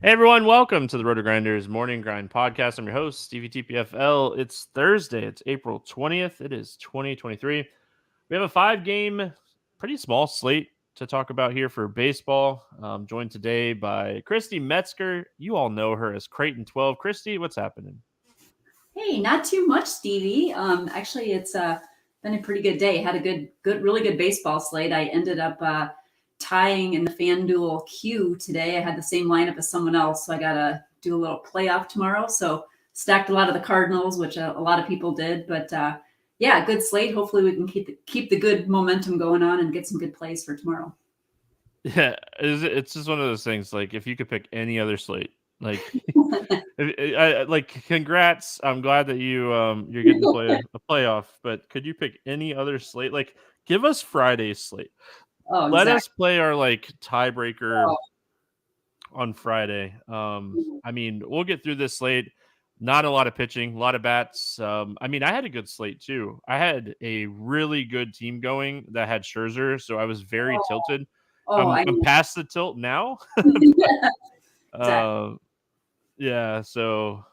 Hey everyone, welcome to the RotoGrinders Morning Grind Podcast. I'm your host, Stevietpfl. It's Thursday. It's April 20th. It is 2023. We have a 5-game, pretty small slate to talk about here for baseball. I'm joined today by Christy Metzger. You all know her as Krayton12. Christy, what's happening? Hey, not too much, Stevie. Actually, it's been a pretty good day. Had a really good baseball slate. I ended up tying in the FanDuel queue today. I had the same lineup as someone else, so I got to do a little playoff tomorrow. So stacked a lot of the Cardinals, which a lot of people did. But yeah, good slate. Hopefully, we can keep the good momentum going on and get some good plays for tomorrow. Yeah, it's just one of those things. Like, if you could pick any other slate, like, congrats. I'm glad that you're getting to play a playoff. But could you pick any other slate? Like, give us Friday's slate. Oh, Let exactly. us play our tiebreaker Oh. on Friday. I mean, we'll get through this slate. Not a lot of pitching, a lot of bats. I mean, I had a good slate too. I had a really good team going that had Scherzer, so I was very tilted. I I'm know. past the tilt now. Exactly. Yeah. So,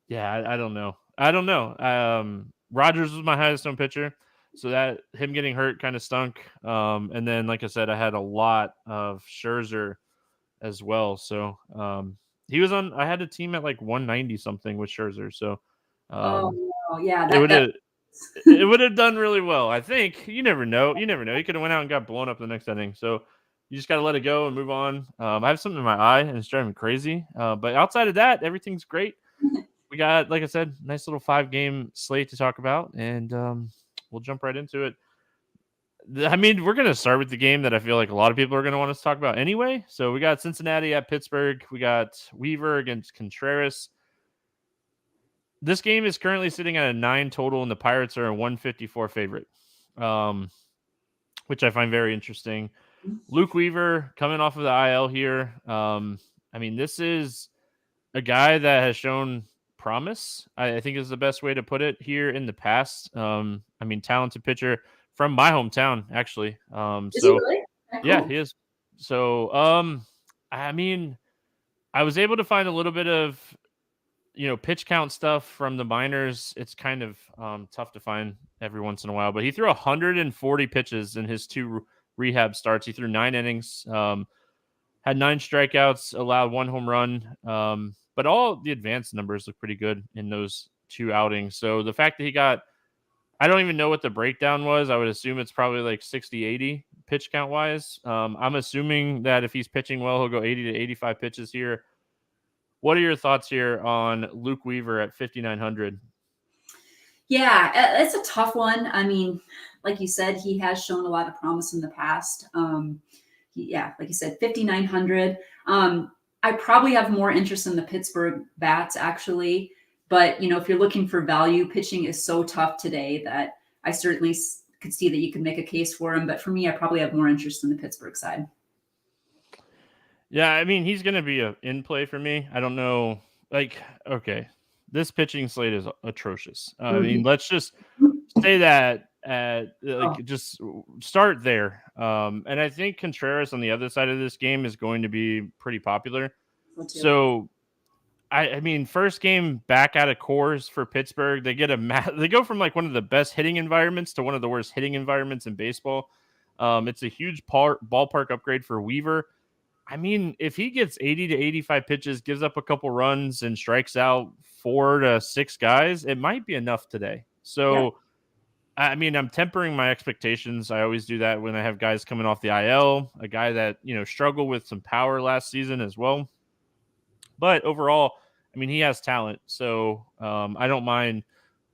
yeah, I don't know. I don't know. Rogers was my highest owned pitcher, so that him getting hurt kind of stunk. And then, like I said, I had a lot of Scherzer as well. So, he was on. I had a team at like 190 something with Scherzer. So, Oh, no. Yeah, it would that have it would have done really well. I think you never know. You never know. He could have went out and got blown up the next inning. So you just got to let it go and move on. I have something in my eye and it's driving me crazy. But outside of that, everything's great. We got, like I said, nice little 5-game slate to talk about, and we'll jump right into it. I mean, we're going to start with the game that I feel like a lot of people are going to want us to talk about anyway. So we got Cincinnati at Pittsburgh. We got Weaver against Contreras. This game is currently sitting at a 9 total, and the Pirates are a 154 favorite, which I find very interesting. Luke Weaver coming off of the IL here. I mean, this is a guy that has shown promise, I think is the best way to put it here in the past. I mean, talented pitcher from my hometown, actually. Is he So really? yeah, Cool. he is. So, I mean, I was able to find a little bit of, pitch count stuff from the minors. It's kind of tough to find every once in a while, but he threw 140 pitches in his 2 rehab starts. He threw 9 innings, had 9 strikeouts, allowed 1 home run. But all the advanced numbers look pretty good in those 2 outings. So the fact that he got, I don't even know what the breakdown was. I would assume it's probably like 60, 80 pitch count wise. I'm assuming that if he's pitching well, he'll go 80 to 85 pitches here. What are your thoughts here on Luke Weaver at 5,900? Yeah, it's a tough one. I mean, like you said, he has shown a lot of promise in the past. Like you said, 5,900. I probably have more interest in the Pittsburgh bats, actually. But, if you're looking for value, pitching is so tough today that I certainly could see that you could make a case for him. But for me, I probably have more interest in the Pittsburgh side. Yeah, I mean, he's going to be in play for me. I don't know. Okay, this pitching slate is atrocious. I mean, let's just say that just start there. And I think Contreras on the other side of this game is going to be pretty popular. So, I mean, first game back out of Coors for Pittsburgh. They get they go from like one of the best hitting environments to one of the worst hitting environments in baseball. It's a huge ballpark upgrade for Weaver. I mean, if he gets 80 to 85 pitches, gives up a couple runs, and strikes out 4 to 6 guys, it might be enough today. So, I mean, I'm tempering my expectations. I always do that when I have guys coming off the IL, a guy that, struggled with some power last season as well. But overall, I mean, he has talent. So I don't mind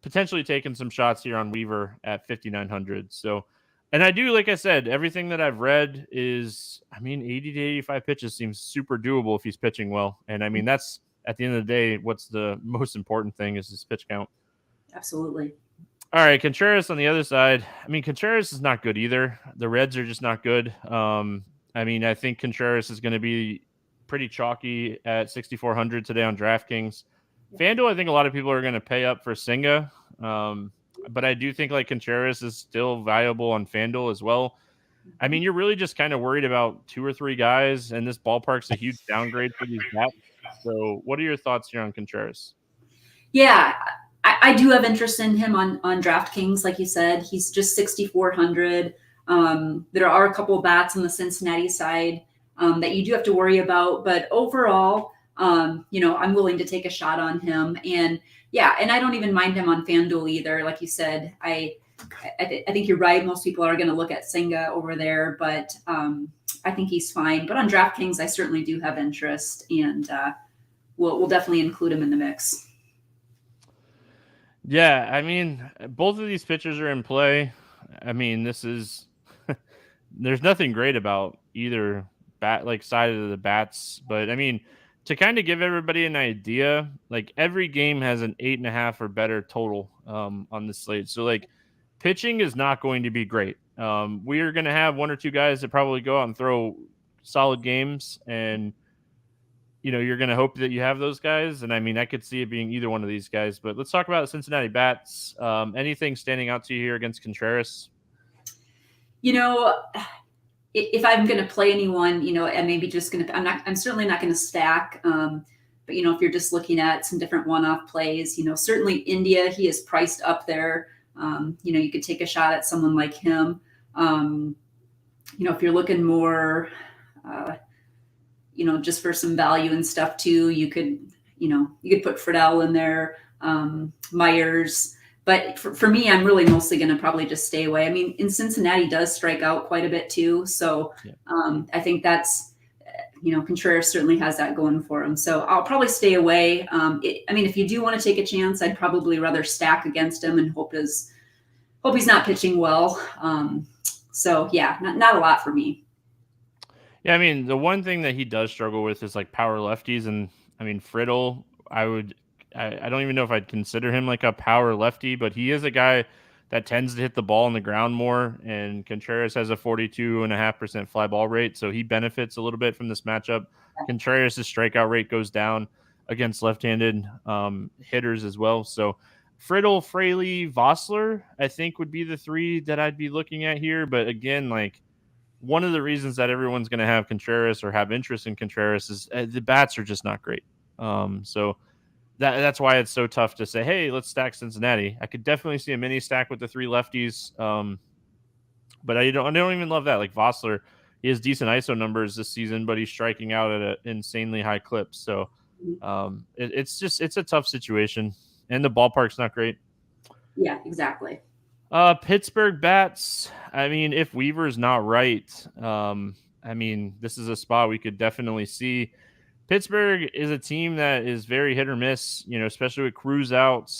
potentially taking some shots here on Weaver at 5,900. So, and I do, like I said, everything that I've read is, I mean, 80 to 85 pitches seems super doable if he's pitching well. And I mean, that's at the end of the day, what's the most important thing is his pitch count. Absolutely. All right, Contreras on the other side. I mean, Contreras is not good either. The Reds are just not good. I mean, I think Contreras is going to be pretty chalky at 6,400 today on DraftKings. FanDuel, I think a lot of people are going to pay up for Senga. But I do think like Contreras is still valuable on FanDuel as well. I mean, you're really just kind of worried about 2 or 3 guys, and this ballpark's a huge downgrade for these bats. So what are your thoughts here on Contreras? Yeah, I do have interest in him on DraftKings. Like you said, he's just 6,400. There are a couple of bats on the Cincinnati side that you do have to worry about. But overall, I'm willing to take a shot on him. And yeah, and I don't even mind him on FanDuel either. Like you said, I think you're right. Most people are going to look at Senga over there, but I think he's fine. But on DraftKings, I certainly do have interest, and we'll definitely include him in the mix. Yeah, I mean, both of these pitchers are in play. I mean, this is there's nothing great about either side of the bats, but I mean, to kind of give everybody an idea, like every game has an 8.5 or better total on the slate. So like pitching is not going to be great. We are going to have 1 or 2 guys that probably go out and throw solid games, and you're going to hope that you have those guys. And I mean, I could see it being either one of these guys, but let's talk about the Cincinnati bats. Anything standing out to you here against Contreras? If I'm going to play anyone, I'm maybe just going to, I'm certainly not going to stack. But if you're just looking at some different one-off plays, certainly India, he is priced up there. You could take a shot at someone like him. If you're looking more, just for some value and stuff too, you could put Friedel in there, Myers. But for me, I'm really mostly going to probably just stay away. I mean, in Cincinnati does strike out quite a bit too. So I think that's, Contreras certainly has that going for him. So I'll probably stay away. If you do want to take a chance, I'd probably rather stack against him and hope he's not pitching well. So yeah, not a lot for me. Yeah, I mean, the one thing that he does struggle with is like power lefties. And I mean, Friedel, I don't even know if I'd consider him like a power lefty, but he is a guy that tends to hit the ball on the ground more. And Contreras has a 42.5% fly ball rate, so he benefits a little bit from this matchup. Contreras' strikeout rate goes down against left-handed hitters as well. So Friedel, Fraley, Vossler, I think would be the 3 that I'd be looking at here. But again, like one of the reasons that everyone's going to have Contreras or have interest in Contreras is the bats are just not great. So that's why it's so tough to say, hey, let's stack Cincinnati. I could definitely see a mini stack with the 3 lefties. But I don't even love that. Like Vossler, he has decent ISO numbers this season, but he's striking out at an insanely high clip. So it's a tough situation, and the ballpark's not great. Yeah, exactly. Pittsburgh bats. I mean, if Weaver's not right, this is a spot we could definitely see. Pittsburgh is a team that is very hit or miss, especially with Cruz out.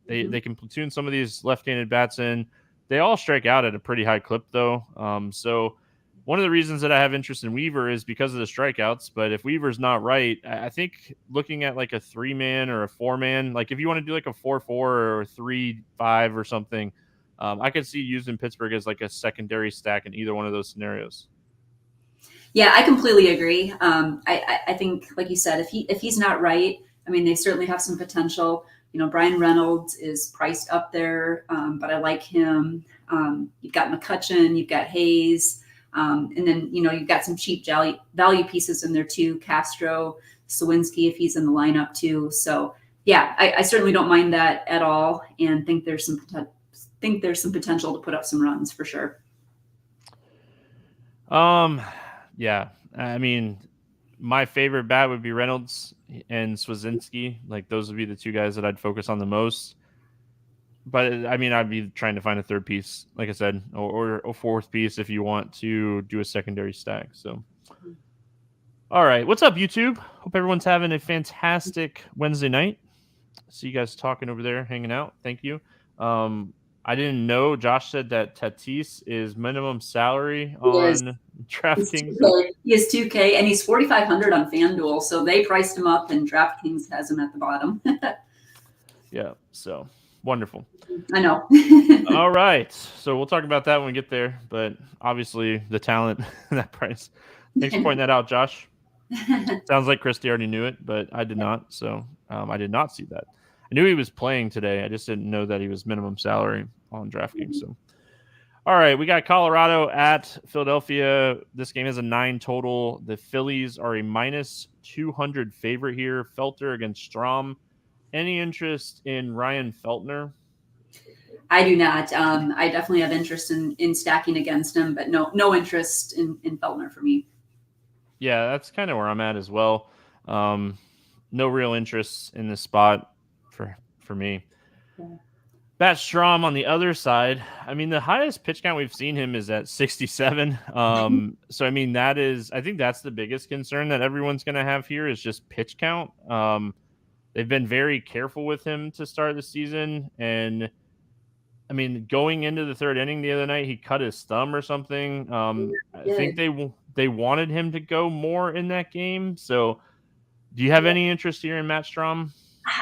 They can platoon some of these left-handed bats in. They all strike out at a pretty high clip, though. So one of the reasons that I have interest in Weaver is because of the strikeouts. But if Weaver's not right, I think looking at like a 3-man or a 4-man, like if you want to do like a 4-4 or a 3-5 or something, I could see using Pittsburgh as like a secondary stack in either one of those scenarios. Yeah, I completely agree. I think, like you said, if he's not right, they certainly have some potential. Brian Reynolds is priced up there, but I like him. You've got McCutchen, you've got Hayes, and then you've got some cheap value pieces in there too. Castro, Sawinski, if he's in the lineup too. So yeah, I certainly don't mind that at all, and think there's some potential to put up some runs for sure. Yeah, my favorite bat would be Reynolds and Swazinski. Like those would be the 2 guys that I'd focus on the most. But I'd be trying to find a 3rd piece, like I said, or a 4th piece if you want to do a secondary stack. So, all right, what's up, YouTube? Hope everyone's having a fantastic Wednesday night. See you guys talking over there, hanging out. Thank you. I didn't know. Josh said that Tatis is minimum salary on DraftKings. He is 2K, and he's 4,500 on FanDuel. So they priced him up, and DraftKings has him at the bottom. Yeah, so wonderful. I know. All right, so we'll talk about that when we get there. But obviously, the talent, that price. Thanks for pointing that out, Josh. Sounds like Christy already knew it, but I did not. So I did not see that. I knew he was playing today. I just didn't know that he was minimum salary on DraftKings. So, All right, we got Colorado at Philadelphia. This game has a 9 total. The Phillies are a minus 200 favorite here. Felter against Strom. Any interest in Ryan Feltner? I do not. I definitely have interest in stacking against him, but no interest in Feltner for me. Yeah, that's kind of where I'm at as well. No real interest in this spot for me. Yeah. Bat Strom on the other side. I mean, the highest pitch count we've seen him is at 67. So I mean, I think that's the biggest concern that everyone's going to have here is just pitch count. They've been very careful with him to start the season, and I mean, going into the third inning the other night, he cut his thumb or something. I think they wanted him to go more in that game. So, do you have any interest here in Matt Strom?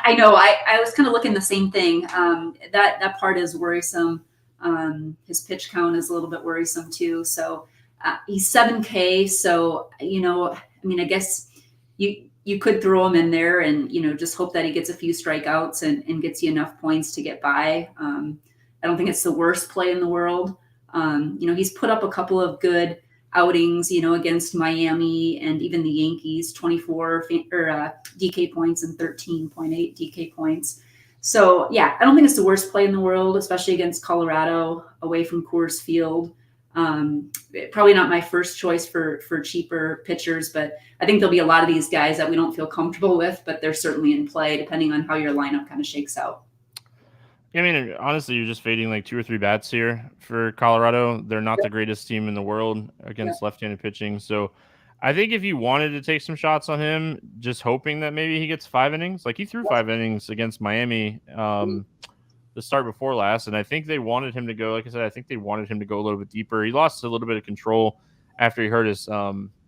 I know. I was kind of looking the same thing. That part is worrisome. His pitch count is a little bit worrisome too. So he's 7K. So I mean, I guess you could throw him in there and just hope that he gets a few strikeouts and gets you enough points to get by. I don't think it's the worst play in the world. He's put up a couple of good outings, against Miami and even the Yankees, 24 DK points and 13.8 DK points. So, yeah, I don't think it's the worst play in the world, especially against Colorado away from Coors Field. Probably not my first choice for cheaper pitchers, but I think there'll be a lot of these guys that we don't feel comfortable with, but they're certainly in play depending on how your lineup kind of shakes out. I mean, honestly, you're just fading like 2 or 3 bats here for Colorado. They're not the greatest team in the world against left-handed pitching. So I think if you wanted to take some shots on him, just hoping that maybe he gets 5 innings. Like he threw 5 innings against Miami the start before last, and I think they wanted him to go. Like I said, I think they wanted him to go a little bit deeper. He lost a little bit of control after he hurt his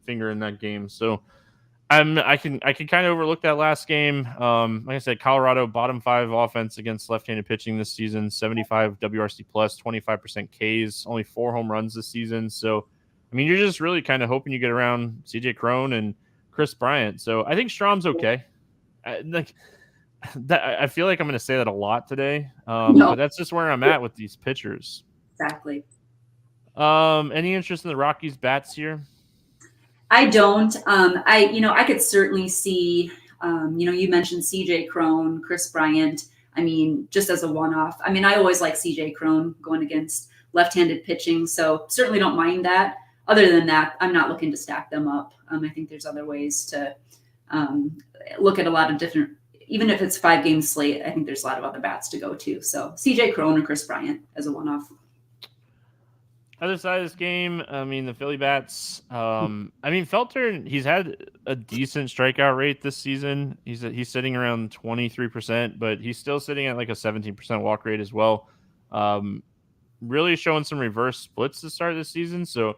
finger in that game. So I can kind of overlook that last game. Like I said, Colorado bottom 5 offense against left-handed pitching this season, 75 WRC plus, 25% Ks, only 4 home runs this season. So, I mean, you're just really kind of hoping you get around CJ Cron and Chris Bryant. So I think Strom's okay. I feel like I'm going to say that a lot today, but that's just where I'm at with these pitchers. Exactly. Any interest in the Rockies bats here? I don't. I could certainly see. You mentioned CJ Cron, Chris Bryant. I mean, just as a one-off. I mean, I always like CJ Cron going against left-handed pitching, so certainly don't mind that. Other than that, I'm not looking to stack them up. I think there's other ways to look at a lot of different. Even if it's 5-game slate, I think there's a lot of other bats to go to. So CJ Cron or Chris Bryant as a one-off. Other side of this game, I mean, the Philly bats. I mean, Felter, he's had a decent strikeout rate this season. He's sitting around 23%, but he's still sitting at like a 17% walk rate as well. Really showing some reverse splits to start this season. So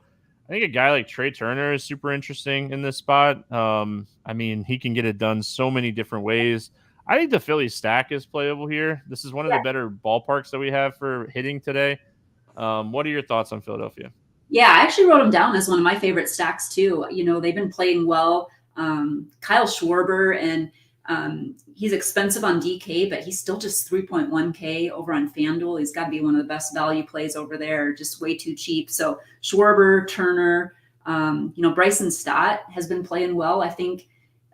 I think a guy like Trey Turner is super interesting in this spot. I mean, he can get it done so many different ways. I think the Philly stack is playable here. This is one of the better ballparks that we have for hitting today. What are your thoughts on Philadelphia? Yeah, I actually wrote them down as one of my favorite stacks too. They've been playing well. Kyle Schwarber, and he's expensive on DK, but he's still just 3.1K over on FanDuel. He's got to be one of the best value plays over there, just way too cheap. So Schwarber, Turner, Bryson Stott has been playing well. I think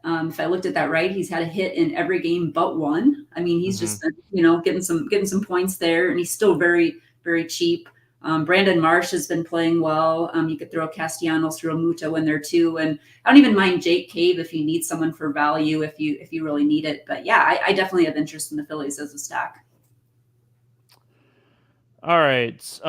if I looked at that right, he's had a hit in every game but one. I mean, he's just been, getting some points there, and he's still very, very cheap. Brandon Marsh has been playing well. You could throw Castellanos, throw Muto in there too. And I don't even mind Jake Cave if you need someone for value, if you really need it. But yeah, I definitely have interest in the Phillies as a stack. All right.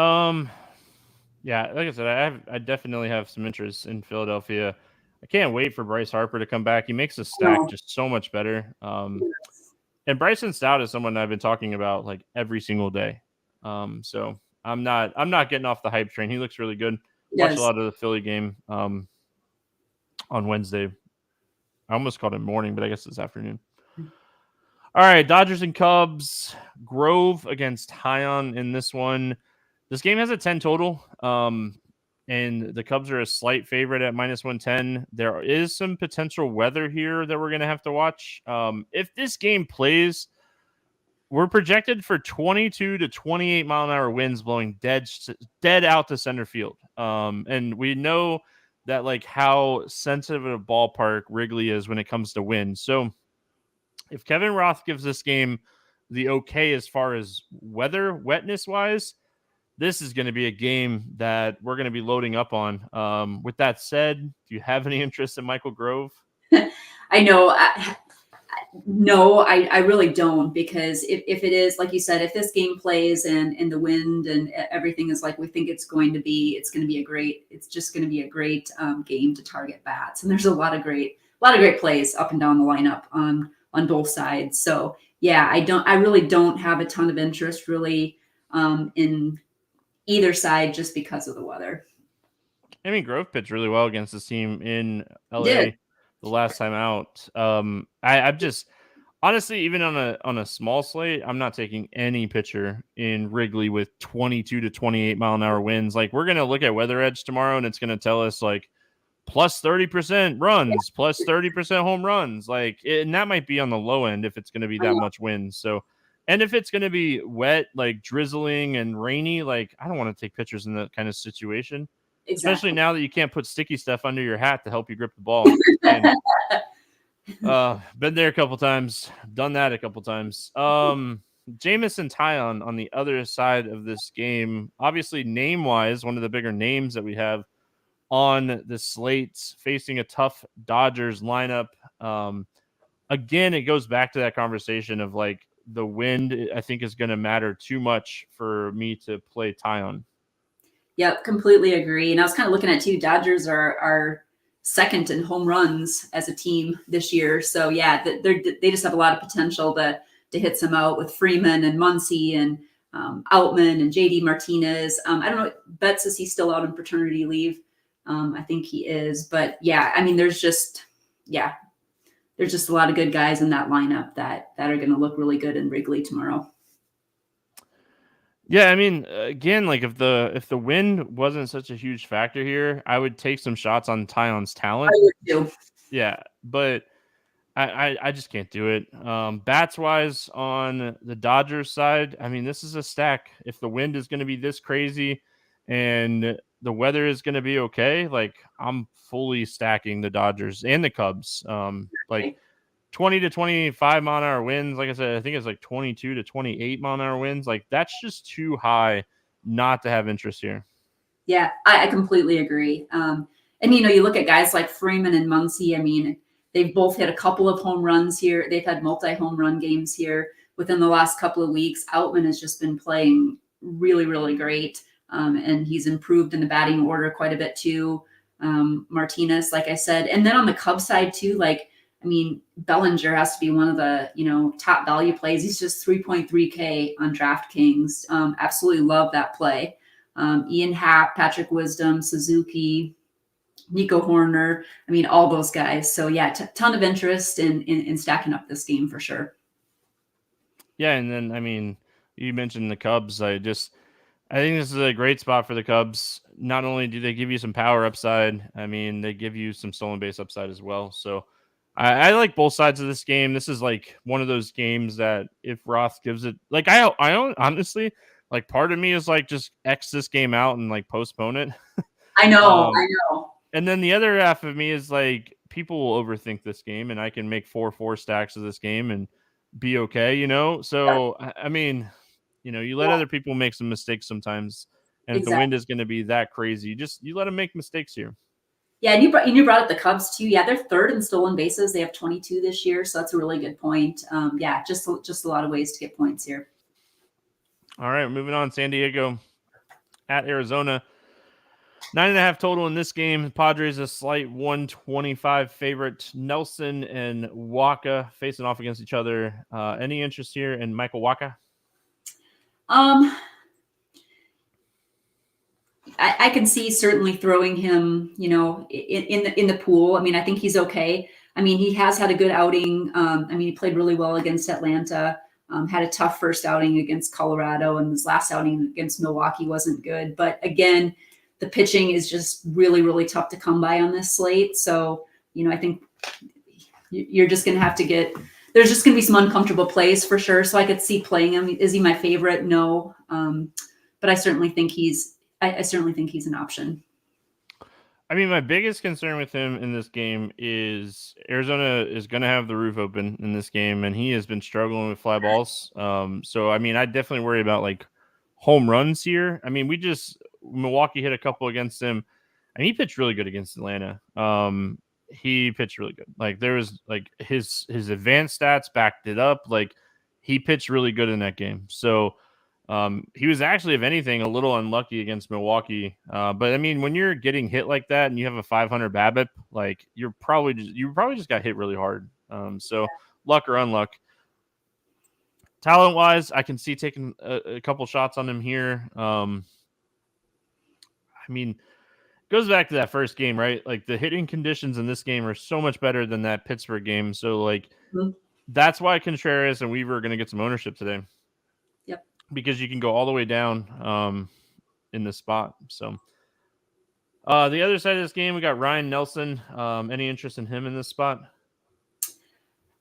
Yeah, like I said, I definitely have some interest in Philadelphia. I can't wait for Bryce Harper to come back. He makes the stack just so much better. And Bryson Stout is someone I've been talking about like every single day. So I'm not getting off the hype train. He looks really good. Watched a lot of the Philly game on Wednesday. I almost called it morning, but I guess it's afternoon. All right, Dodgers and Cubs. Grove against Hyon in this one. This game has a 10 total, and the Cubs are a slight favorite at minus 110. There is some potential weather here that we're going to have to watch. If this game plays, we're projected for 22 to 28 mile an hour winds blowing dead out to center field. And we know that like how sensitive a ballpark Wrigley is when it comes to wind. So if Kevin Roth gives this game the okay as far as weather, wetness wise, this is going to be a game that we're going to be loading up on. With that said, do you have any interest in Michael Grove? I know. No, I really don't, because if it is, like you said, if this game plays and the wind and everything is like we think it's going to be, it's just going to be a great game to target bats. And there's a lot of great plays up and down the lineup on both sides. So yeah, I really don't have a ton of interest really in either side just because of the weather. I mean, Grove pitched really well against this team in LA. Did. The last time out. I'm just honestly, even on a small slate, I'm not taking any pitcher in Wrigley with 22 to 28 mile an hour winds. Like, we're gonna look at Weather Edge tomorrow, and it's gonna tell us like plus 30% runs, plus 30% home runs. Like, and that might be on the low end if it's gonna be that much wind. So, and if it's gonna be wet, like drizzling and rainy, like I don't want to take pitchers in that kind of situation. Exactly. Especially now that you can't put sticky stuff under your hat to help you grip the ball. And, been there a couple times, done that a couple times. Jamison Tyon on the other side of this game, obviously name-wise, one of the bigger names that we have on the slate, facing a tough Dodgers lineup. Again, it goes back to that conversation of like the wind, I think, is going to matter too much for me to play Tyon. Yep, completely agree. And I was kind of looking at too, Dodgers are second in home runs as a team this year. So yeah, they just have a lot of potential to hit some out with Freeman and Muncy and Outman and JD Martinez. I don't know, Betts, is he still out on paternity leave? I think he is. But yeah, I mean, there's just a lot of good guys in that lineup that are going to look really good in Wrigley tomorrow. Yeah, I mean, again, like if the wind wasn't such a huge factor here, I would take some shots on Tyon's talent. I would too. Yeah, but I just can't do it. Bats wise on the Dodgers side, I mean, this is a stack. If the wind is going to be this crazy and the weather is going to be okay, like I'm fully stacking the Dodgers and the Cubs. Like 20 to 25 mile an hour winds. Like I said, I think it's like 22 to 28 mile an hour winds. Like that's just too high not to have interest here. Yeah, I completely agree. And, you look at guys like Freeman and Muncy. I mean, they've both hit a couple of home runs here. They've had multi-home run games here within the last couple of weeks. Outman has just been playing really, really great. And he's improved in the batting order quite a bit too. Martinez, like I said. And then on the Cubs side too, Bellinger has to be one of the, top value plays. He's just 3.3K on DraftKings. Absolutely love that play. Ian Happ, Patrick Wisdom, Suzuki, Nico Horner. I mean, all those guys. So yeah, ton of interest in stacking up this game for sure. Yeah. And then, I mean, you mentioned the Cubs. I think this is a great spot for the Cubs. Not only do they give you some power upside, I mean, they give you some stolen base upside as well. So I like both sides of this game. This is like one of those games that if Roth gives it, like I honestly, like part of me is like just X this game out and like postpone it. I know. And then the other half of me is like people will overthink this game, and I can make 4-4 stacks of this game and be okay, So I mean, you let other people make some mistakes sometimes, and if the wind is going to be that crazy, you let them make mistakes here. Yeah, and you brought up the Cubs too. Yeah, they're third in stolen bases. They have 22 this year, so that's a really good point. Yeah, just a lot of ways to get points here. All right, moving on. San Diego at Arizona. 9.5 total in this game. Padres a slight 125 favorite. Nelson and Waka facing off against each other. Any interest here in Michael Waka? I can see certainly throwing him, in the pool. I mean, I think he's okay. I mean, he has had a good outing. He played really well against Atlanta. Had a tough first outing against Colorado, and his last outing against Milwaukee wasn't good. But again, the pitching is just really, really tough to come by on this slate. So, I think you're just going to have to get there's just going to be some uncomfortable plays for sure. So I could see playing him. Is he my favorite? No. But I certainly think I certainly think he's an option. I mean, my biggest concern with him in this game is Arizona is going to have the roof open in this game, and he has been struggling with fly balls. So, I mean, I definitely worry about like home runs here. I mean, Milwaukee hit a couple against him, and he pitched really good against Atlanta. He pitched really good. Like there was like his advanced stats backed it up. Like he pitched really good in that game. So, he was actually, if anything, a little unlucky against Milwaukee. But I mean, when you're getting hit like that and you have a 500 BABIP, like you probably just got hit really hard. So luck or unluck. Talent wise, I can see taking a couple shots on him here. I mean, it goes back to that first game, right? Like the hitting conditions in this game are so much better than that Pittsburgh game. So like that's why Contreras and Weaver are going to get some ownership today. Because you can go all the way down in this spot. So the other side of this game, we got Ryan Nelson. Any interest in him in this spot?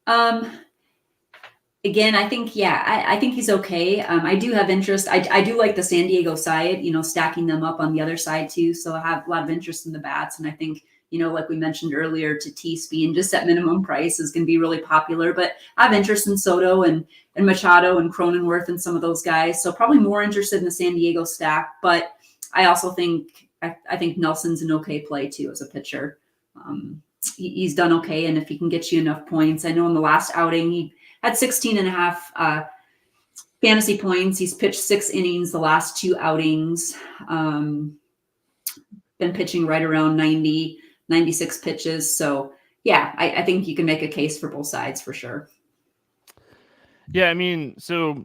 Again, I think, I think he's okay. I do have interest. I do like the San Diego side, stacking them up on the other side too. So I have a lot of interest in the bats. And I think, like we mentioned earlier, Tatis being just at minimum price is going to be really popular. But I have interest in Soto and Machado and Cronenworth and some of those guys. So probably more interested in the San Diego stack. But I also think I think Nelson's an okay play too as a pitcher. He's done okay. And if he can get you enough points, I know in the last outing he had 16.5 fantasy points. He's pitched 6 innings the last 2 outings. Been pitching right around 90, 96 pitches. So yeah, I think you can make a case for both sides for sure. Yeah, I mean, so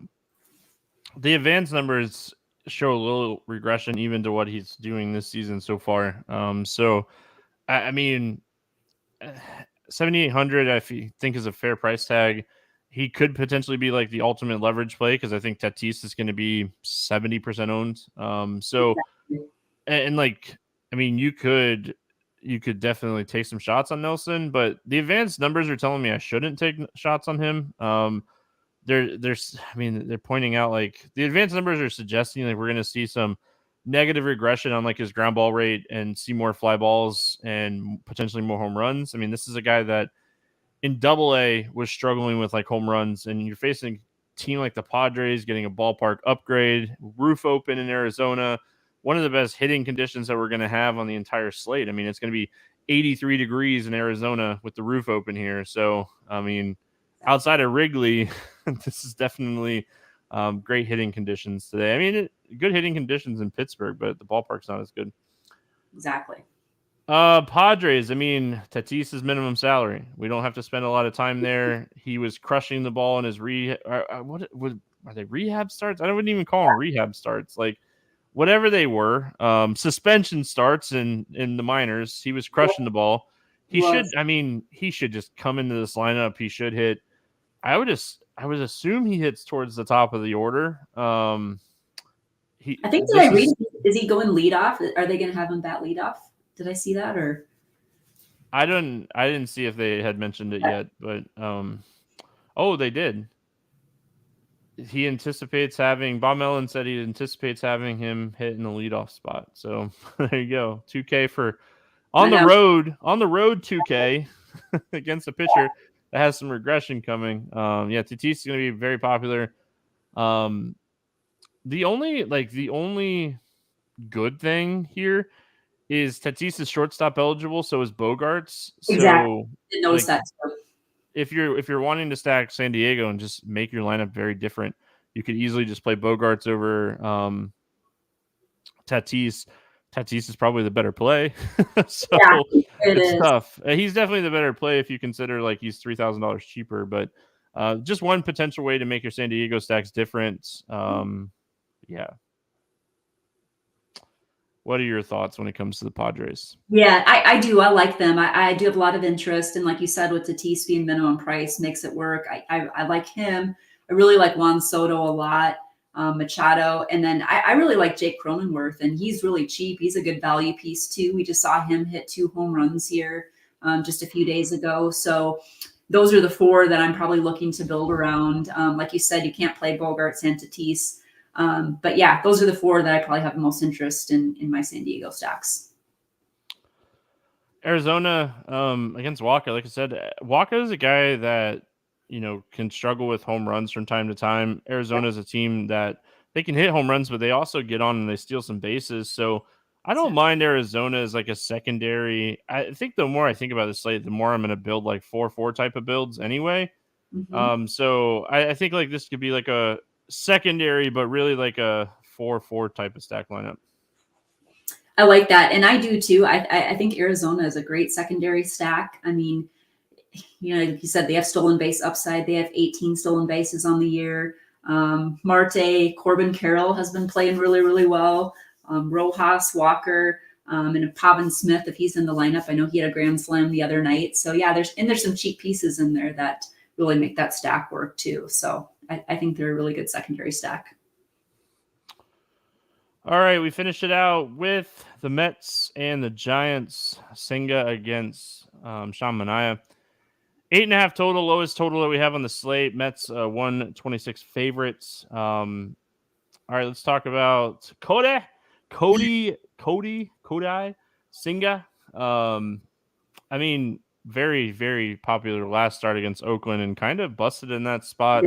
the advanced numbers show a little regression even to what he's doing this season so far. So I mean, 7,800 I think is a fair price tag. He could potentially be like the ultimate leverage play because I think Tatis is going to be 70% owned. So and like, I mean, you could definitely take some shots on Nelson, but the advanced numbers are telling me I shouldn't take shots on him. They're pointing out like the advanced numbers are suggesting like we're going to see some negative regression on like his ground ball rate and see more fly balls and potentially more home runs. I mean, this is a guy that in Double-A was struggling with like home runs, and you're facing a team like the Padres getting a ballpark upgrade, roof open in Arizona, one of the best hitting conditions that we're going to have on the entire slate. I mean, it's going to be 83 degrees in Arizona with the roof open here. So, I mean, outside of Wrigley, this is definitely great hitting conditions today. I mean, good hitting conditions in Pittsburgh, but the ballpark's not as good. Exactly. Padres, I mean, Tatis is minimum salary. We don't have to spend a lot of time there. He was crushing the ball in his are they rehab starts? I wouldn't even call them rehab starts. Like whatever they were, suspension starts in the minors. He was crushing the ball. He should just come into this lineup. He should hit. I would assume he hits towards the top of the order. I think is he going leadoff? Are they going to have him bat leadoff? Did I see that or? I didn't see if they had mentioned it yet, but they did. He anticipates having Bob Mellon said he anticipates having him hit in the leadoff spot. So there you go. 2K for on the road 2K against a pitcher that has some regression coming. Tatis is going to be very popular. The only good thing here is Tatis is shortstop eligible, so is Bogarts. Exactly. Didn't notice that. If you're wanting to stack San Diego and just make your lineup very different, you could easily just play Bogarts over Tatis. Tatis is probably the better play. So it's tough. He's definitely the better play if you consider like he's $3,000 cheaper, but just one potential way to make your San Diego stacks different. What are your thoughts when it comes to the Padres? Yeah, I do. I like them. I do have a lot of interest. And like you said, with Tatis being minimum price makes it work. I like him. I really like Juan Soto a lot, Machado. And then I really like Jake Cronenworth, and he's really cheap. He's a good value piece too. We just saw him hit 2 home runs here just a few days ago. So those are the four that I'm probably looking to build around. Like you said, you can't play Bogarts and Tatis. But yeah, those are the four that I probably have the most interest in my San Diego stacks. Arizona against Walker. Like I said, Walker is a guy that, can struggle with home runs from time to time. Arizona is a team that they can hit home runs, but they also get on and they steal some bases. So I don't mind Arizona as like a secondary. I think the more I think about this slate, the more I'm going to build like 4-4 type of builds anyway. So I think like this could be like a secondary, but really like a 4-4 type of stack lineup. I like that. And I do too. I think Arizona is a great secondary stack. I mean, like you said, they have stolen base upside. They have 18 stolen bases on the year. Marte, Corbin Carroll has been playing really, really well. Rojas, Walker, and Pavin Smith, if he's in the lineup. I know he had a grand slam the other night. So yeah, there's some cheap pieces in there that really make that stack work too. So I think they're a really good secondary stack. All right, we finished it out with the Mets and the Giants. Senga against Sean Manaea. 8.5 total, lowest total that we have on the slate. Mets 126 favorites. All right, let's talk about Cody Senga. I mean, very, very popular last start against Oakland and kind of busted in that spot.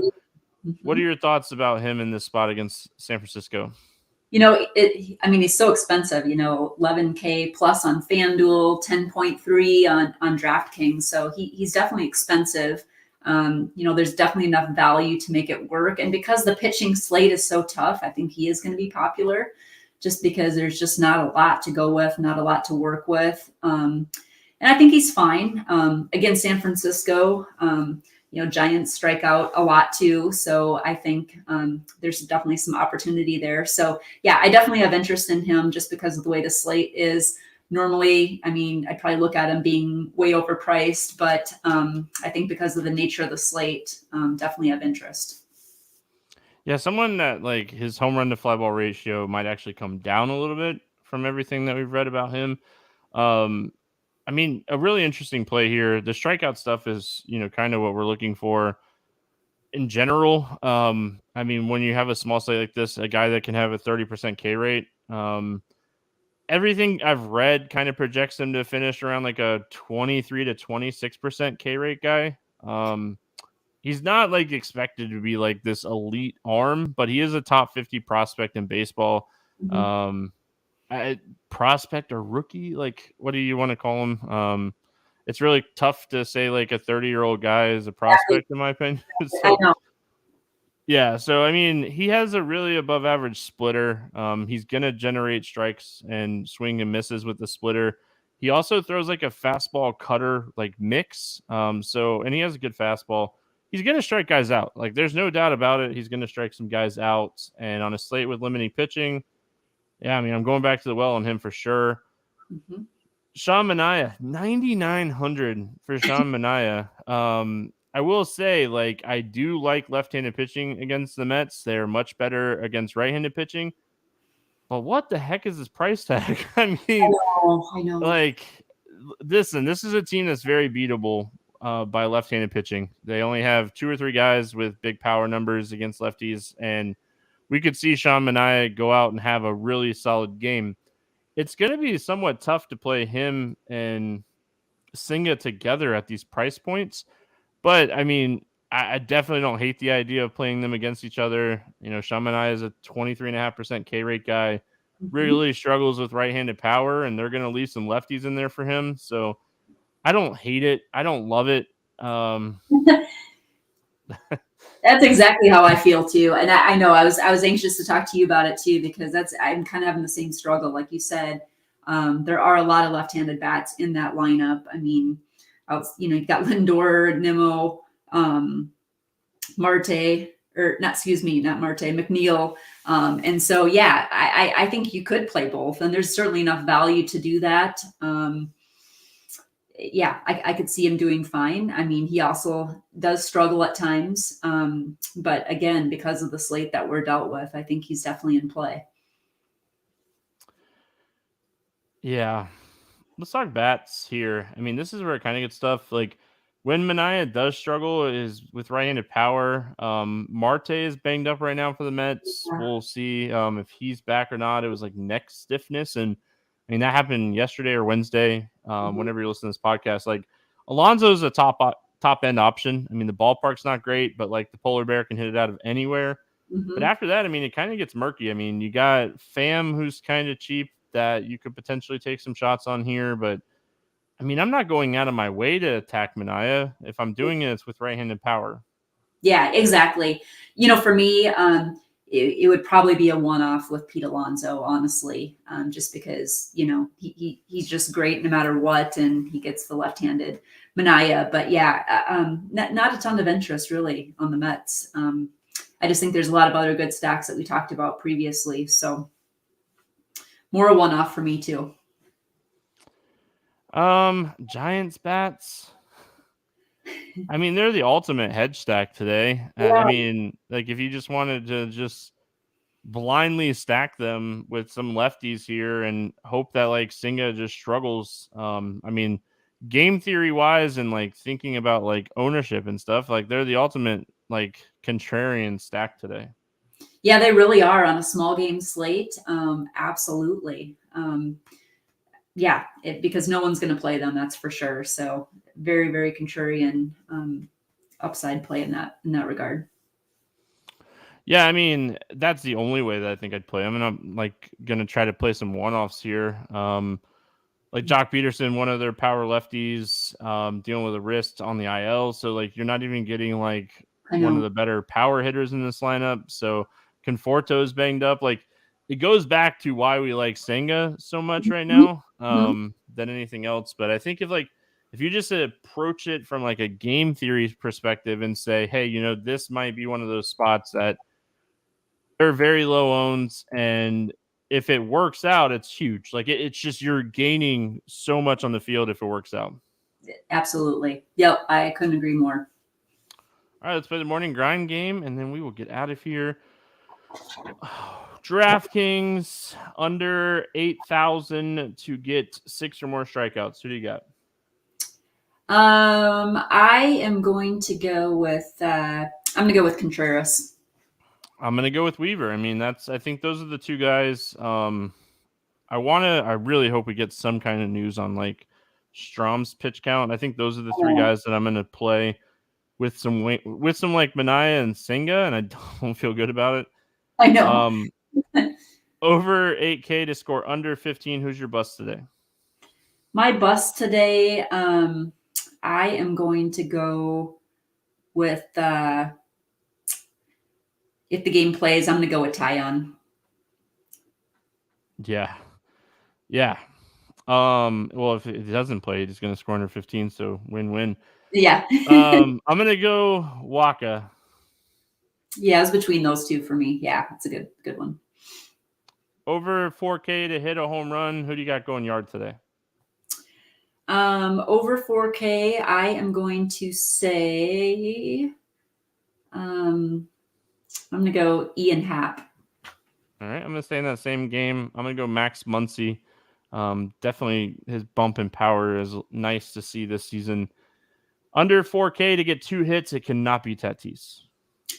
What are your thoughts about him in this spot against San Francisco? He's so expensive, $11K plus on FanDuel, 10.3 on DraftKings. So he's definitely expensive. There's definitely enough value to make it work. And because the pitching slate is so tough, I think he is going to be popular just because there's just not a lot to go with, not a lot to work with. And I think he's fine. Against San Francisco, Giants strike out a lot too. So I think there's definitely some opportunity there. So yeah, I definitely have interest in him just because of the way the slate is. Normally, I'd probably look at him being way overpriced, but I think because of the nature of the slate, definitely have interest. Yeah, someone that like his home run to fly ball ratio might actually come down a little bit from everything that we've read about him. A really interesting play here. The strikeout stuff is, kind of what we're looking for in general. When you have a small slate like this, a guy that can have a 30% K rate, everything I've read kind of projects him to finish around like a 23 to 26% K rate guy. He's not like expected to be like this elite arm, but he is a top 50 prospect in baseball. Prospect or rookie, like what do you want to call him? It's really tough to say like a 30-year-old guy is a prospect in my opinion. I know. Yeah, so he has a really above average splitter. He's gonna generate strikes and swing and misses with the splitter. He also throws like a fastball cutter like mix. And he has a good fastball. He's gonna strike guys out. Like there's no doubt about it. He's gonna strike some guys out. And on a slate with limiting pitching, yeah, I'm going back to the well on him for sure. Sean Manaea, 9,900 for Sean Manaea. I will say, like, I do like left-handed pitching against the Mets. They're much better against right-handed pitching. But what the heck is this price tag? I know. Like, listen, this is a team that's very beatable by left-handed pitching. They only have 2 or 3 guys with big power numbers against lefties, and we could see Sean Manaea go out and have a really solid game. It's going to be somewhat tough to play him and Senga together at these price points. But, I definitely don't hate the idea of playing them against each other. Sean Manaea is a 23.5% K rate guy, really struggles with right-handed power, and they're going to leave some lefties in there for him. So I don't hate it. I don't love it. That's exactly how I feel too. And I know I was anxious to talk to you about it too, because I'm kind of having the same struggle. Like you said, there are a lot of left-handed bats in that lineup. You've got Lindor, Nimmo, Marte, not Marte, McNeil. And so, yeah, I think you could play both, and there's certainly enough value to do that. I could see him doing fine. He also does struggle at times. But again, because of the slate that we're dealt with, I think he's definitely in play. Yeah. Let's talk bats here. This is where it kind of gets tough. Like when Mania does struggle is with right-handed power. Marte is banged up right now for the Mets. We'll see if he's back or not. It was like neck stiffness, and I mean that happened yesterday or Wednesday. Whenever you listen to this podcast, like Alonso's a top end option. I mean the ballpark's not great, but like the polar bear can hit it out of anywhere. But after that, I mean, it kind of gets murky. I mean, you got Pham, who's kind of cheap that you could potentially take some shots on here. But, I mean, I'm not going out of my way to attack Mania. If I'm doing it, it's with right-handed power. Yeah, exactly. For me, it would probably be a one-off with Pete Alonso, honestly, just because, he's just great no matter what, and he gets the left-handed Mania. But, yeah, not a ton of interest, really, on the Mets. I just think there's a lot of other good stacks that we talked about previously. So more a one-off for me too. Giants bats. I mean, they're the ultimate hedge stack today. Yeah. I mean, like if you just wanted to just blindly stack them with some lefties here and hope that like Senga just struggles. I mean, game theory wise and like thinking about like ownership and stuff, like they're the ultimate like contrarian stack today. Yeah, they really are on a small game slate. Absolutely. Because no one's going to play them, that's for sure. So very, very contrarian upside play in that regard. Yeah, I mean, that's the only way that I think I'd play. I mean, I'm like going to try to play some one-offs here. Like Jock Peterson, one of their power lefties, dealing with a wrist on the IL. So like you're not even getting like one of the better power hitters in this lineup. So Conforto's banged up. Like it goes back to why we like Senga so much right now than anything else. But I think if you just approach it from like a game theory perspective and say, hey, this might be one of those spots that they're very low owns, and if it works out, it's huge. Like it's just you're gaining so much on the field if it works out. Absolutely. Yep, I couldn't agree more. All right, let's play the morning grind game, and then we will get out of here. DraftKings under 8,000 to get 6 or more strikeouts. Who do you got? I am going to go with Contreras. I'm going to go with Weaver. I mean, I think those are the two guys. I really hope we get some kind of news on like Strom's pitch count. I think those are the three guys that I'm going to play with some like Mania and Senga, and I don't feel good about it. I know. Over 8K to score under 15. Who's your bust today? My bust today, I am going to go with if the game plays, I'm going to go with Tyon. Yeah. Well, if it doesn't play, he's going to score under 15, so win-win. Yeah. I'm going to go Waka. Yeah, it's between those two for me. Yeah, it's a good one. Over 4K to hit a home run. Who do you got going yard today? Over 4K, I am going to say, I'm going to go Ian Happ. All right, I'm going to stay in that same game. I'm going to go Max Muncy. Definitely his bump in power is nice to see this season. Under 4K to get 2 hits, it cannot be Tatis.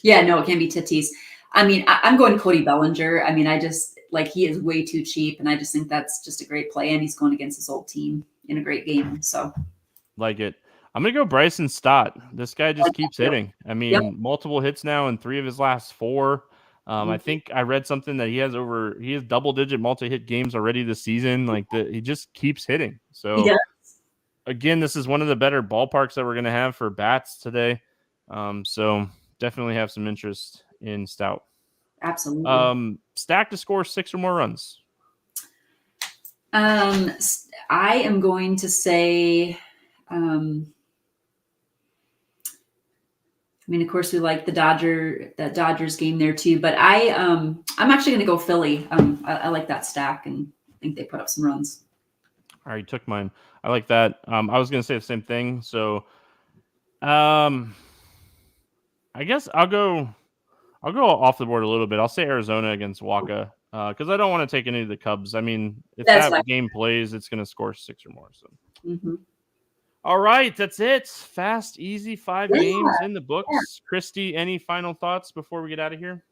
Yeah, no, it can't be Tatis. I mean, I'm going Cody Bellinger. I mean, he is way too cheap, and I just think that's just a great play, and he's going against his old team in a great game. So, like it. I'm going to go Bryson Stott. This guy just keeps hitting. I mean, multiple hits now in 3 of his last 4. I think I read something that he has double-digit multi-hit games already this season. He just keeps hitting. So, again, this is one of the better ballparks that we're going to have for bats today. So, definitely have some interest in Stout. Absolutely. Stack to score 6 or more runs. I am going to say, I mean, of course, we like the Dodgers game there too, but I'm actually going to go Philly. I like that stack, and I think they put up some runs. All right, you took mine. I like that. I was going to say the same thing. So, I guess I'll go off the board a little bit. I'll say Arizona against Waka because I don't want to take any of the Cubs. I mean, if that game plays, it's going to score 6 or more. So, All right, that's it. Fast, easy, 5 Yeah, games in the yeah. books. Christy, any final thoughts before we get out of here?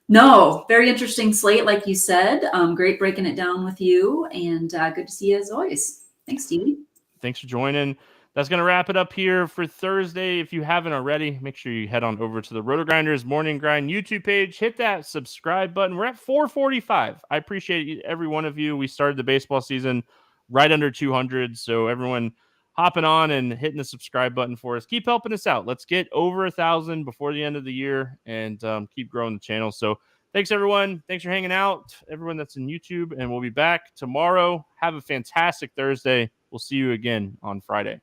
No, very interesting slate, like you said. Great breaking it down with you, and good to see you as always. Thanks, Stevie. Thanks for joining. That's going to wrap it up here for Thursday. If you haven't already, make sure you head on over to the RotoGrinders Morning Grind YouTube page. Hit that subscribe button. We're at 445. I appreciate every one of you. We started the baseball season right under 200. So everyone hopping on and hitting the subscribe button for us. Keep helping us out. Let's get over 1,000 before the end of the year and keep growing the channel. So thanks, everyone. Thanks for hanging out, everyone that's in YouTube. And we'll be back tomorrow. Have a fantastic Thursday. We'll see you again on Friday.